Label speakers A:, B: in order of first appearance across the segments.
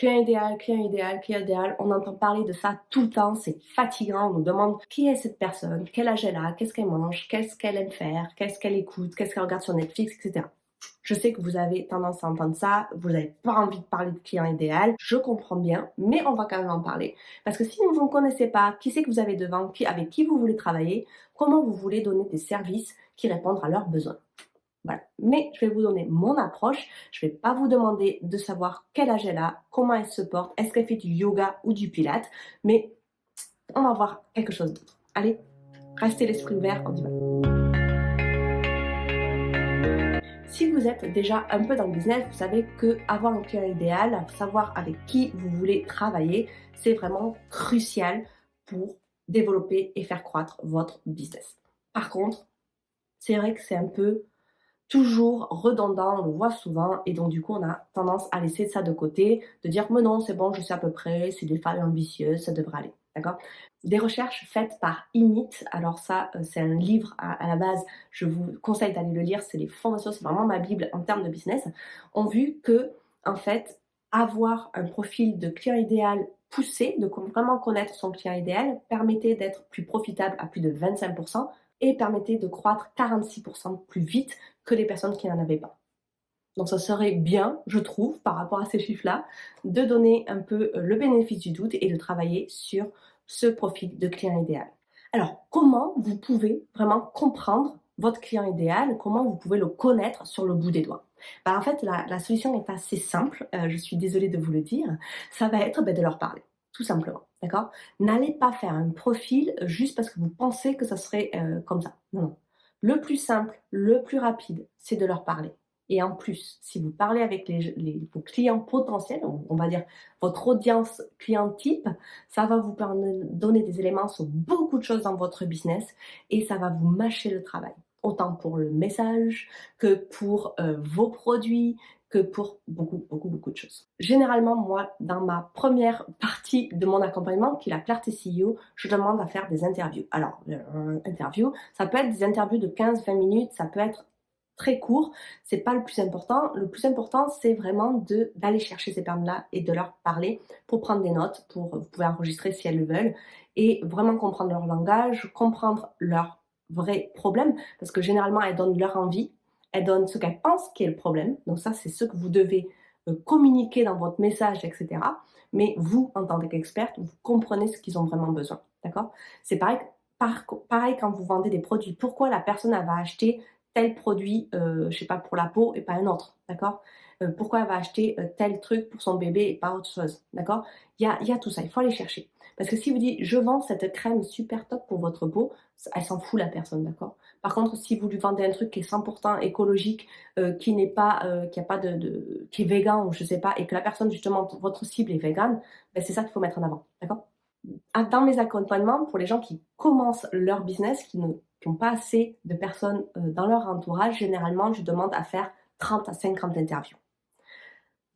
A: client idéal, on entend parler de ça tout le temps, c'est fatigant, on nous demande qui est cette personne, quel âge elle a, qu'est-ce qu'elle mange, qu'est-ce qu'elle aime faire, qu'est-ce qu'elle écoute, qu'est-ce qu'elle regarde sur Netflix, etc. Je sais que vous avez tendance à entendre ça, vous n'avez pas envie de parler de client idéal, je comprends bien, mais on va quand même en parler. Parce que si vous ne connaissez pas, qui c'est que vous avez devant, avec qui vous voulez travailler, comment vous voulez donner des services qui répondent à leurs besoins. Voilà. Mais je vais vous donner mon approche. Je ne vais pas vous demander de savoir quel âge elle a, comment elle se porte, est-ce qu'elle fait du yoga ou du pilates, mais on va voir quelque chose d'autre. Allez, restez l'esprit ouvert, on y va. Si vous êtes déjà un peu dans le business, vous savez qu'avoir un client idéal, savoir avec qui vous voulez travailler, c'est vraiment crucial pour développer et faire croître votre business. Par contre, c'est vrai que c'est un peu toujours redondant, on le voit souvent, et donc du coup on a tendance à laisser ça de côté, de dire mais non c'est bon je sais à peu près, c'est des femmes ambitieuses, ça devrait aller, d'accord. Des recherches faites par IMIT, alors ça c'est un livre à la base, je vous conseille d'aller le lire, c'est les fondations, c'est vraiment ma bible en termes de business, ont vu que en fait avoir un profil de client idéal poussé, de vraiment connaître son client idéal, permettait d'être plus profitable à plus de 25% et permettait de croître 46% plus vite que les personnes qui n'en avaient pas. Donc ça serait bien, je trouve, par rapport à ces chiffres-là, de donner un peu le bénéfice du doute et de travailler sur ce profil de client idéal. Alors, comment vous pouvez vraiment comprendre votre client idéal, comment vous pouvez le connaître sur le bout des doigts? En fait, la solution est assez simple, je suis désolée de vous le dire, ça va être de leur parler, tout simplement, d'accord? N'allez pas faire un profil juste parce que vous pensez que ça serait comme ça, non, non. Le plus simple, le plus rapide, c'est de leur parler. Et en plus, si vous parlez avec vos clients potentiels, on va dire votre audience client type, ça va vous donner des éléments sur beaucoup de choses dans votre business et ça va vous mâcher le travail. Autant pour le message que pour vos produits, que pour beaucoup de choses. Généralement, moi, dans ma première partie de mon accompagnement, qui est la clarté CEO, je demande à faire des interviews. Alors, interview, ça peut être des interviews de 15-20 minutes, ça peut être très court, c'est pas le plus important. Le plus important, c'est vraiment d'aller chercher ces personnes-là et de leur parler pour prendre des notes, vous pouvez enregistrer si elles le veulent, et vraiment comprendre leur langage, comprendre leurs vrais problèmes, parce que généralement, elles donnent leur envie, elles donnent ce qu'elles pensent qui est le problème. Donc ça, c'est ce que vous devez communiquer dans votre message, etc. Mais vous, en tant qu'experte, vous comprenez ce qu'ils ont vraiment besoin, d'accord? C'est pareil, pareil quand vous vendez des produits. Pourquoi la personne, elle va acheter tel produit, je sais pas, pour la peau et pas un autre, d'accord? Pourquoi elle va acheter tel truc pour son bébé et pas autre chose, d'accord? Il y a tout ça, il faut aller chercher. Parce que si vous dites je vends cette crème super top pour votre peau, elle s'en fout la personne, d'accord? Par contre, si vous lui vendez un truc qui est 100% écologique, qui n'est pas, qui a pas qui est végan ou je sais pas, et que la personne justement, votre cible est végane, ben c'est ça qu'il faut mettre en avant, d'accord? Dans mes accompagnements, pour les gens qui commencent leur business, qui n'ont pas assez de personnes dans leur entourage, généralement, je demande à faire 30 à 50 interviews.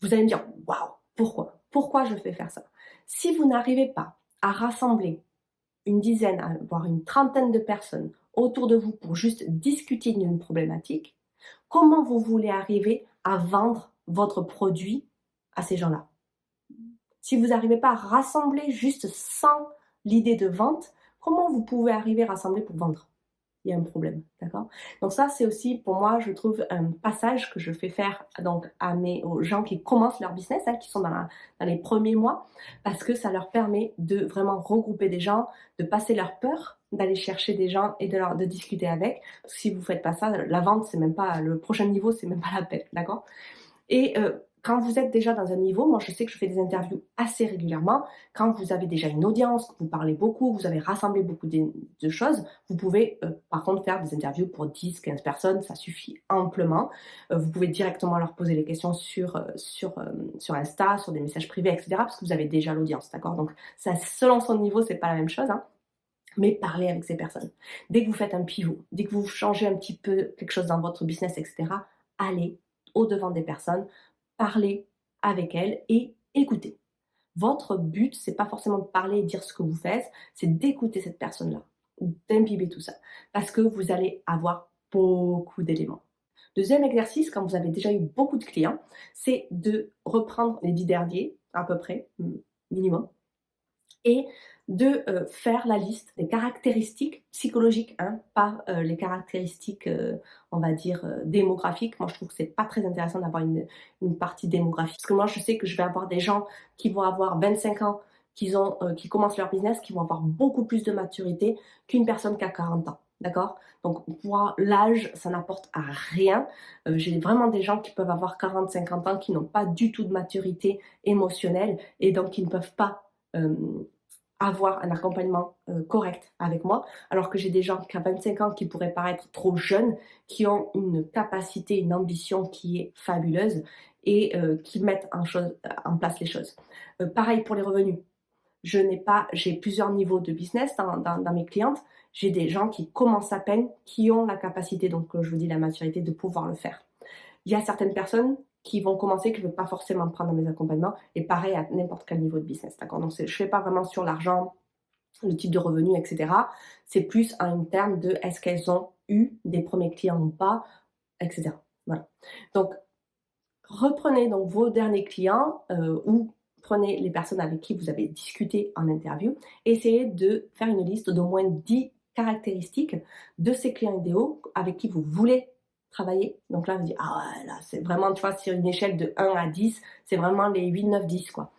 A: Vous allez me dire, waouh, pourquoi? Pourquoi je fais faire ça? Si vous n'arrivez pas à rassembler une dizaine, voire une trentaine de personnes autour de vous pour juste discuter d'une problématique, comment vous voulez arriver à vendre votre produit à ces gens-là? Si vous n'arrivez pas à rassembler juste sans l'idée de vente, comment vous pouvez arriver à rassembler pour vendre? Il y a un problème, d'accord? Donc ça, c'est aussi pour moi, je trouve, un passage que je fais faire donc aux gens qui commencent leur business, qui sont dans les premiers mois, parce que ça leur permet de vraiment regrouper des gens, de passer leur peur, d'aller chercher des gens et de discuter avec. Parce que si vous ne faites pas ça, la vente, c'est même pas le prochain niveau, c'est même pas la peine, d'accord? Et quand vous êtes déjà dans un niveau, moi je sais que je fais des interviews assez régulièrement, quand vous avez déjà une audience, que vous parlez beaucoup, que vous avez rassemblé beaucoup de choses, vous pouvez par contre faire des interviews pour 10-15 personnes, ça suffit amplement. Vous pouvez directement leur poser les questions sur Insta, sur des messages privés, etc. parce que vous avez déjà l'audience, d'accord? Donc ça, selon son niveau, c'est pas la même chose, hein. Mais parlez avec ces personnes. Dès que vous faites un pivot, dès que vous changez un petit peu quelque chose dans votre business, etc., allez au-devant des personnes, parlez avec elles et écoutez. Votre but, c'est pas forcément de parler et dire ce que vous faites, c'est d'écouter cette personne-là, d'imbiber tout ça, parce que vous allez avoir beaucoup d'éléments. Deuxième exercice, quand vous avez déjà eu beaucoup de clients, c'est de reprendre les 10 derniers à peu près, minimum. Et de faire la liste des caractéristiques psychologiques, hein, pas les caractéristiques, on va dire, démographiques. Moi, je trouve que c'est pas très intéressant d'avoir une partie démographique. Parce que moi, je sais que je vais avoir des gens qui vont avoir 25 ans, qui commencent leur business, qui vont avoir beaucoup plus de maturité qu'une personne qui a 40 ans. D'accord? Donc, pour l'âge, ça n'apporte à rien. J'ai vraiment des gens qui peuvent avoir 40, 50 ans, qui n'ont pas du tout de maturité émotionnelle et donc qui ne peuvent pas avoir un accompagnement correct avec moi, alors que j'ai des gens qui ont 25 ans qui pourraient paraître trop jeunes, qui ont une capacité, une ambition qui est fabuleuse et qui mettent en place les choses. Pareil pour les revenus. J'ai plusieurs niveaux de business dans mes clientes. J'ai des gens qui commencent à peine, qui ont la capacité, donc je vous dis la maturité, de pouvoir le faire. Il y a certaines personnes qui vont commencer, qui ne veulent pas forcément prendre mes accompagnements, et pareil à n'importe quel niveau de business, d'accord? Donc je ne fais pas vraiment sur l'argent, le type de revenu, etc. C'est plus en termes de est-ce qu'elles ont eu des premiers clients ou pas, etc. Voilà. Donc, reprenez donc vos derniers clients ou prenez les personnes avec qui vous avez discuté en interview et essayez de faire une liste d'au moins 10 caractéristiques de ces clients idéaux avec qui vous voulez travailler. Donc là, vous dites, ah ouais, là, c'est vraiment, tu vois, sur une échelle de 1 à 10, c'est vraiment les 8, 9, 10, quoi.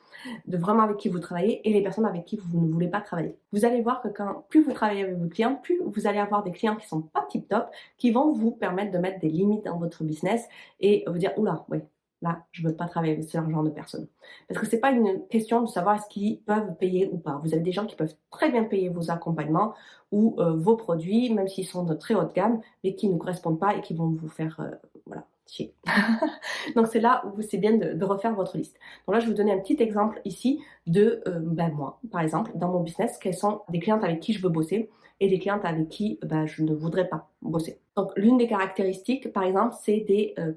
A: De vraiment avec qui vous travaillez et les personnes avec qui vous ne voulez pas travailler. Vous allez voir que plus vous travaillez avec vos clients, plus vous allez avoir des clients qui sont pas tip top, qui vont vous permettre de mettre des limites dans votre business et vous dire, oula, oui, là, je ne veux pas travailler avec ce genre de personnes. Parce que c'est pas une question de savoir est-ce qu'ils peuvent payer ou pas. Vous avez des gens qui peuvent très bien payer vos accompagnements ou vos produits, même s'ils sont de très haute gamme, mais qui ne correspondent pas et qui vont vous faire, voilà, chier. Donc c'est là où c'est bien de refaire votre liste. Donc là, je vais vous donner un petit exemple ici de moi, par exemple, dans mon business, quelles sont des clientes avec qui je veux bosser et des clientes avec qui je ne voudrais pas bosser. Donc l'une des caractéristiques, par exemple, c'est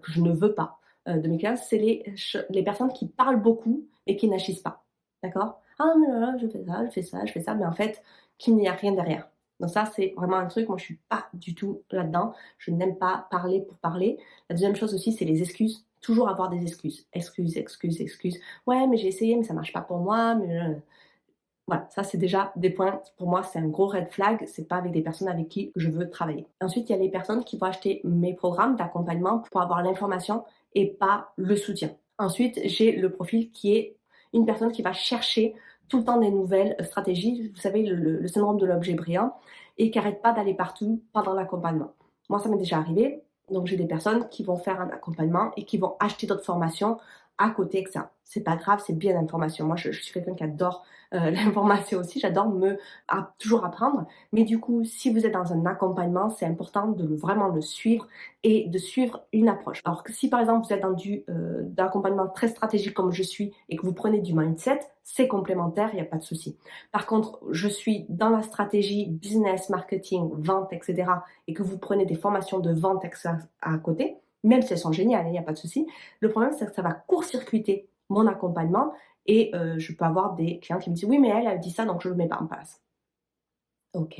A: que je ne veux pas de mes clients, c'est les personnes qui parlent beaucoup et qui n'agissent pas. D'accord? Ah mais là, je fais ça, je fais ça, je fais ça, mais en fait, qu'il n'y a rien derrière. Donc ça, c'est vraiment un truc, moi je suis pas du tout là-dedans. Je n'aime pas parler pour parler. La deuxième chose aussi, c'est les excuses. Toujours avoir des excuses. Excuses, excuses, excuses. Ouais, mais j'ai essayé, mais ça marche pas pour moi. Mais voilà, ça c'est déjà des points. Pour moi, c'est un gros red flag. C'est pas avec des personnes avec qui je veux travailler. Ensuite, il y a les personnes qui vont acheter mes programmes d'accompagnement pour avoir l'information et pas le soutien. Ensuite, j'ai le profil qui est une personne qui va chercher tout le temps des nouvelles stratégies. Vous savez, le syndrome de l'objet brillant et qui n'arrête pas d'aller partout pendant l'accompagnement. Moi, ça m'est déjà arrivé. Donc, j'ai des personnes qui vont faire un accompagnement et qui vont acheter d'autres formations à côté que ça. C'est pas grave, c'est bien l'information. Moi, je suis quelqu'un qui adore l'information aussi. J'adore toujours apprendre. Mais du coup, si vous êtes dans un accompagnement, c'est important de vraiment le suivre et de suivre une approche. Alors que si par exemple vous êtes dans d'un accompagnement très stratégique comme je suis et que vous prenez du mindset, c'est complémentaire, il n'y a pas de souci. Par contre, je suis dans la stratégie business, marketing, vente, etc. et que vous prenez des formations de vente à côté, même si elles sont géniales, il n'y a pas de souci. Le problème, c'est que ça va court-circuiter mon accompagnement et je peux avoir des clients qui me disent oui, mais elle dit ça, donc je ne le mets pas en place. Ok.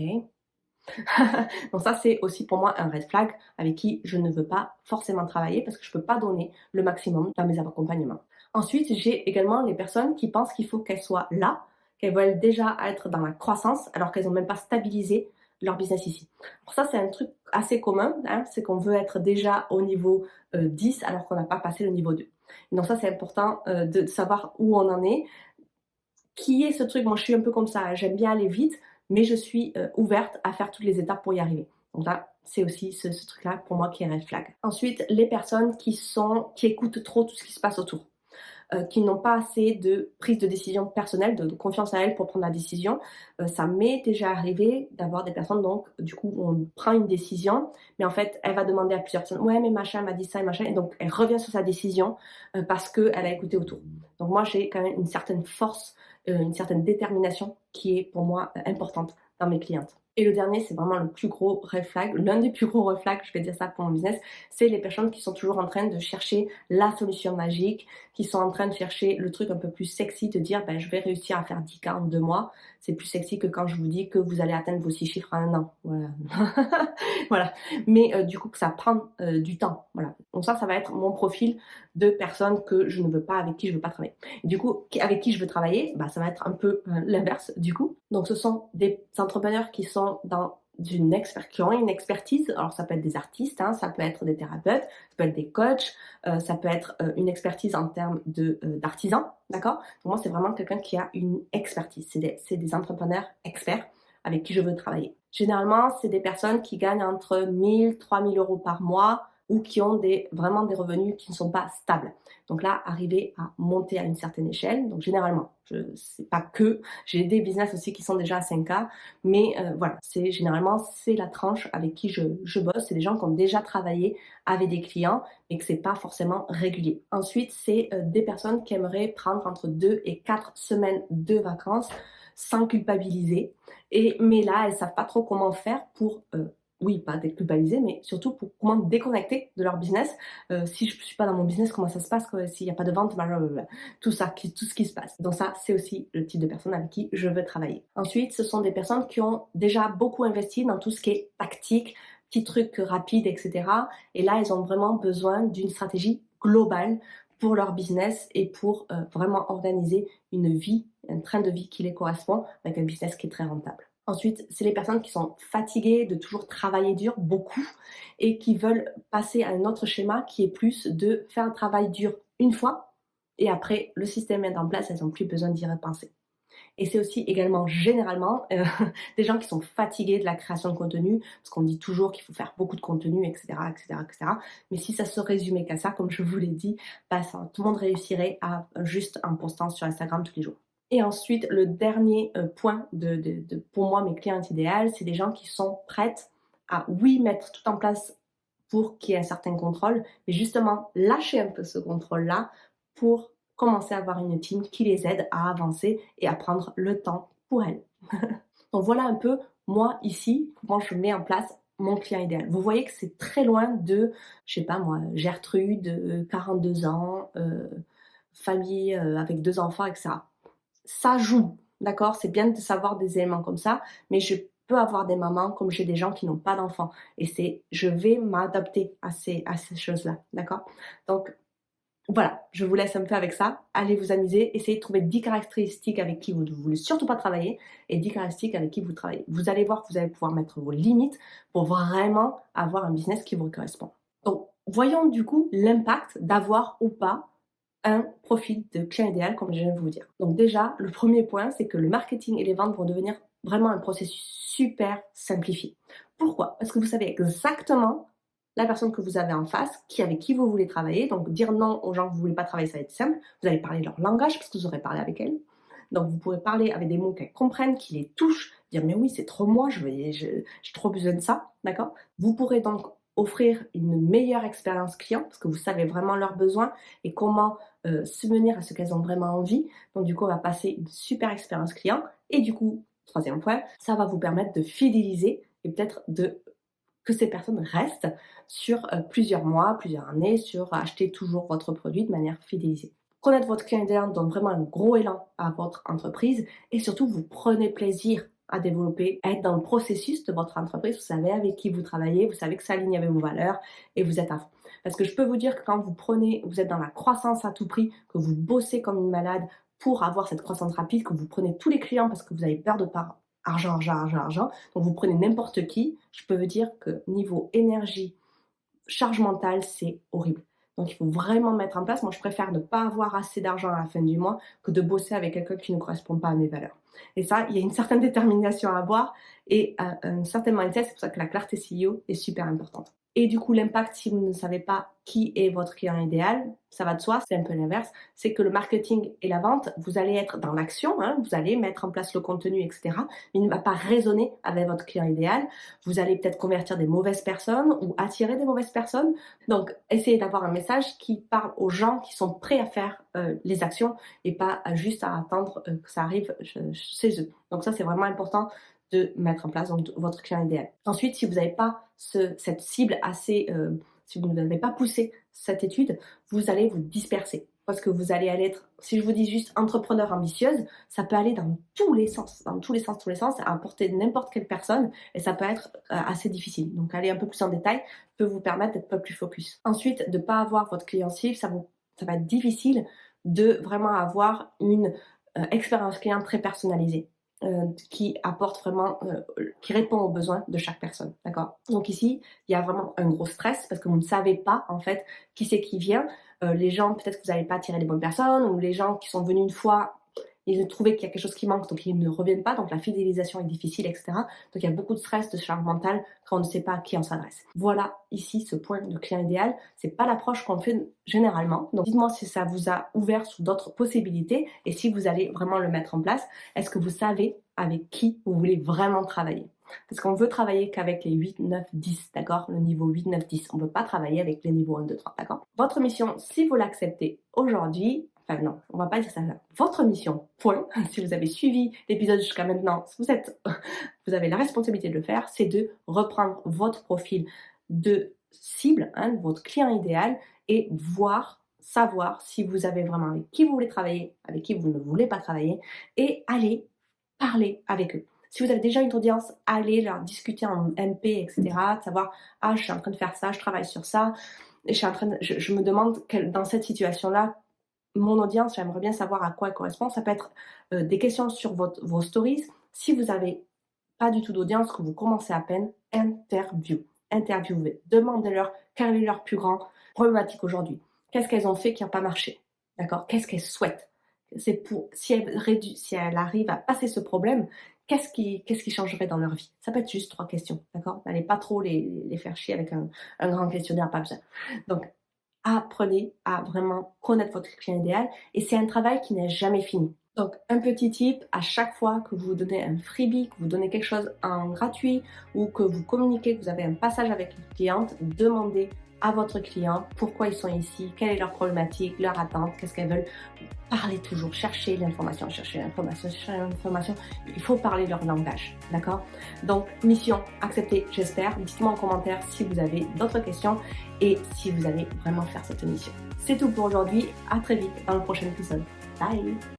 A: Donc ça, c'est aussi pour moi un red flag avec qui je ne veux pas forcément travailler parce que je ne peux pas donner le maximum dans mes accompagnements. Ensuite, j'ai également les personnes qui pensent qu'il faut qu'elles soient là, qu'elles veulent déjà être dans la croissance alors qu'elles n'ont même pas stabilisé leur business ici. Pour ça, c'est un truc assez commun, hein, c'est qu'on veut être déjà au niveau 10 alors qu'on n'a pas passé le niveau 2. Donc ça, c'est important de savoir où on en est. Qui est ce truc? Moi, je suis un peu comme ça, j'aime bien aller vite, mais je suis ouverte à faire toutes les étapes pour y arriver. Donc là, c'est aussi ce truc-là pour moi qui est red flag. Ensuite, les personnes qui écoutent trop tout ce qui se passe autour. Qui n'ont pas assez de prise de décision personnelle, de confiance à elles pour prendre la décision. Ça m'est déjà arrivé d'avoir des personnes, donc, du coup, on prend une décision, mais en fait, elle va demander à plusieurs personnes, ouais, mais machin m'a dit ça et machin, et donc, elle revient sur sa décision parce qu'elle a écouté autour. Donc, moi, j'ai quand même une certaine force, une certaine détermination qui est pour moi importante dans mes clientes. Et le dernier, c'est vraiment le plus gros red flag, l'un des plus gros red flags, je vais dire ça pour mon business, c'est les personnes qui sont toujours en train de chercher la solution magique, qui sont en train de chercher le truc un peu plus sexy, de dire ben, je vais réussir à faire 10K en 2 mois. C'est plus sexy que quand je vous dis que vous allez atteindre vos 6 chiffres en un an. Voilà. Voilà. Mais du coup, que ça prend du temps. Voilà. Donc ça va être mon profil de personnes que je ne veux pas, avec qui je ne veux pas travailler. Du coup, avec qui je veux travailler, bah, ça va être un peu l'inverse du coup. Donc ce sont des entrepreneurs qui sont qui ont une expertise. Alors ça peut être des artistes, hein, ça peut être des thérapeutes, ça peut être des coachs, ça peut être une expertise en termes d'artisans, d'accord. Donc moi c'est vraiment quelqu'un qui a une expertise. C'est des entrepreneurs experts avec qui je veux travailler. Généralement, c'est des personnes qui gagnent entre 1000 3000 euros par mois ou qui ont vraiment des revenus qui ne sont pas stables. Donc là, arriver à monter à une certaine échelle. Donc généralement, c'est pas que, j'ai des business aussi qui sont déjà à 5K, mais voilà, c'est la tranche avec qui je bosse. C'est des gens qui ont déjà travaillé avec des clients, mais que c'est pas forcément régulier. Ensuite, c'est des personnes qui aimeraient prendre entre 2 et 4 semaines de vacances sans culpabiliser. Mais là, elles savent pas trop comment faire pour oui, pas déculpabiliser, mais surtout pour comment déconnecter de leur business. Si je suis pas dans mon business, comment ça se passe, s'il n'y a pas de vente, blablabla. Tout ça, tout ce qui se passe. Donc ça, c'est aussi le type de personne avec qui je veux travailler. Ensuite, ce sont des personnes qui ont déjà beaucoup investi dans tout ce qui est tactique, petits trucs rapides, etc. Et là, elles ont vraiment besoin d'une stratégie globale pour leur business et pour vraiment organiser une vie, un train de vie qui les correspond avec un business qui est très rentable. Ensuite, c'est les personnes qui sont fatiguées de toujours travailler dur, beaucoup, et qui veulent passer à un autre schéma qui est plus de faire un travail dur une fois, et après, le système est en place, elles n'ont plus besoin d'y repenser. Et c'est aussi également généralement des gens qui sont fatigués de la création de contenu, parce qu'on dit toujours qu'il faut faire beaucoup de contenu, etc., etc., etc. Mais si ça se résumait qu'à ça, comme je vous l'ai dit, bah tout le monde réussirait à juste en postant sur Instagram tous les jours. Et ensuite, le dernier point pour moi, mes clients idéales, c'est des gens qui sont prêtes à, oui, mettre tout en place pour qu'il y ait un certain contrôle, mais justement lâcher un peu ce contrôle-là pour commencer à avoir une team qui les aide à avancer et à prendre le temps pour elles. Donc voilà un peu, moi, ici, comment je mets en place mon client idéal. Vous voyez que c'est très loin de, je sais pas moi, Gertrude, 42 ans, famille avec 2 enfants, etc. Ça joue, d'accord? C'est bien de savoir des éléments comme ça, mais je peux avoir des mamans comme j'ai des gens qui n'ont pas d'enfants. Et je vais m'adapter à ces choses-là, d'accord? Donc, voilà, je vous laisse un peu avec ça. Allez vous amuser, essayez de trouver 10 caractéristiques avec qui vous ne voulez surtout pas travailler et 10 caractéristiques avec qui vous travaillez. Vous allez voir que vous allez pouvoir mettre vos limites pour vraiment avoir un business qui vous correspond. Donc, voyons du coup l'impact d'avoir ou pas un profil de client idéal, comme je viens de vous dire. Donc déjà, le premier point, c'est que le marketing et les ventes vont devenir vraiment un processus super simplifié. Pourquoi? Parce que vous savez exactement la personne que vous avez en face, avec qui vous voulez travailler. Donc dire non aux gens que vous ne voulez pas travailler, ça va être simple. Vous allez parler leur langage parce que vous aurez parlé avec elles. Donc vous pourrez parler avec des mots qu'elles comprennent, qui les touchent, dire mais oui, c'est trop moi, j'ai trop besoin de ça, d'accord? Vous pourrez donc offrir une meilleure expérience client parce que vous savez vraiment leurs besoins et comment subvenir à ce qu'elles ont vraiment envie. Donc du coup, on va passer une super expérience client et du coup, troisième point, ça va vous permettre de fidéliser et peut-être que ces personnes restent sur plusieurs mois, plusieurs années, sur acheter toujours votre produit de manière fidélisée. Connaître votre client idéal donne vraiment un gros élan à votre entreprise et surtout vous prenez plaisir à développer, à être dans le processus de votre entreprise. Vous savez avec qui vous travaillez, vous savez que ça aligne avec vos valeurs et vous êtes à fond. Parce que je peux vous dire que quand vous êtes dans la croissance à tout prix, que vous bossez comme une malade pour avoir cette croissance rapide, que vous prenez tous les clients parce que vous avez peur de part argent, argent, argent, argent, donc vous prenez n'importe qui, je peux vous dire que niveau énergie, charge mentale, c'est horrible. Donc il faut vraiment mettre en place. Moi, je préfère ne pas avoir assez d'argent à la fin du mois que de bosser avec quelqu'un qui ne correspond pas à mes valeurs. Et ça, il y a une certaine détermination à avoir et un certain mindset. C'est pour ça que la clarté CEO est super importante. Et du coup, l'impact, si vous ne savez pas qui est votre client idéal, ça va de soi, c'est un peu l'inverse, c'est que le marketing et la vente, vous allez être dans l'action, hein, vous allez mettre en place le contenu, etc. Mais il ne va pas résonner avec votre client idéal. Vous allez peut-être convertir des mauvaises personnes ou attirer des mauvaises personnes. Donc, essayez d'avoir un message qui parle aux gens qui sont prêts à faire les actions et pas juste à attendre que ça arrive chez eux. Donc ça, c'est vraiment important de mettre en place donc, votre client idéal. Ensuite, si vous n'avez pas cette cible assez, si vous n'avez pas poussé cette étude, vous allez vous disperser. Parce que vous allez être, si je vous dis juste entrepreneur ambitieuse, ça peut aller dans tous les sens, à apporter n'importe quelle personne et ça peut être assez difficile. Donc aller un peu plus en détail peut vous permettre d'être un peu plus focus. Ensuite, de ne pas avoir votre client cible, ça va être difficile de vraiment avoir une expérience client très personnalisée. Qui apporte vraiment, qui répond aux besoins de chaque personne, d'accord? Donc ici, il y a vraiment un gros stress parce que vous ne savez pas en fait qui c'est qui vient. Les gens, peut-être que vous n'allez pas attirer les bonnes personnes ou les gens qui sont venus une fois, ils ont trouvé qu'il y a quelque chose qui manque, donc ils ne reviennent pas, donc la fidélisation est difficile, etc. Donc il y a beaucoup de stress, de charge mentale quand on ne sait pas à qui on s'adresse. Voilà ici ce point de client idéal, c'est pas l'approche qu'on fait généralement. Donc dites-moi si ça vous a ouvert sur d'autres possibilités et si vous allez vraiment le mettre en place. Est-ce que vous savez avec qui vous voulez vraiment travailler? Parce qu'on veut travailler qu'avec les 8, 9, 10, d'accord? Le niveau 8, 9, 10. On ne veut pas travailler avec les niveaux 1, 2, 3, d'accord? Votre mission, si vous l'acceptez aujourd'hui, enfin non, on va pas dire ça. Votre mission, point, si vous avez suivi l'épisode jusqu'à maintenant, si vous avez la responsabilité de le faire, c'est de reprendre votre profil de cible, votre client idéal, et savoir si vous avez vraiment avec qui vous voulez travailler, avec qui vous ne voulez pas travailler, et aller parler avec eux. Si vous avez déjà une audience, allez leur discuter en MP, etc. De savoir, je suis en train de faire ça, je travaille sur ça, et je me demande dans cette situation-là, mon audience, j'aimerais bien savoir à quoi elle correspond. Ça peut être des questions sur vos stories. Si vous n'avez pas du tout d'audience, que vous commencez à peine, interviewez. Demandez-leur quelle est leur plus grande problématique aujourd'hui. Qu'est-ce qu'elles ont fait qui n'a pas marché? D'accord? Qu'est-ce qu'elles souhaitent? Si elles arrivent à passer ce problème, qu'est-ce qui changerait dans leur vie? Ça peut être juste 3 questions, d'accord? N'allez pas trop les faire chier avec un grand questionnaire, pas besoin. Donc, apprenez à vraiment connaître votre client idéal et c'est un travail qui n'est jamais fini. Donc, un petit tip, à chaque fois que vous donnez un freebie, que vous donnez quelque chose en gratuit ou que vous communiquez, que vous avez un passage avec une cliente, demandez à votre client pourquoi ils sont ici, quelle est leur problématique, leur attente, qu'est-ce qu'elles veulent. Parlez toujours, cherchez l'information. Il faut parler leur langage, d'accord? Donc, mission acceptée, j'espère. Dites-moi en commentaire si vous avez d'autres questions et si vous allez vraiment faire cette mission. C'est tout pour aujourd'hui. À très vite dans le prochain épisode. Bye!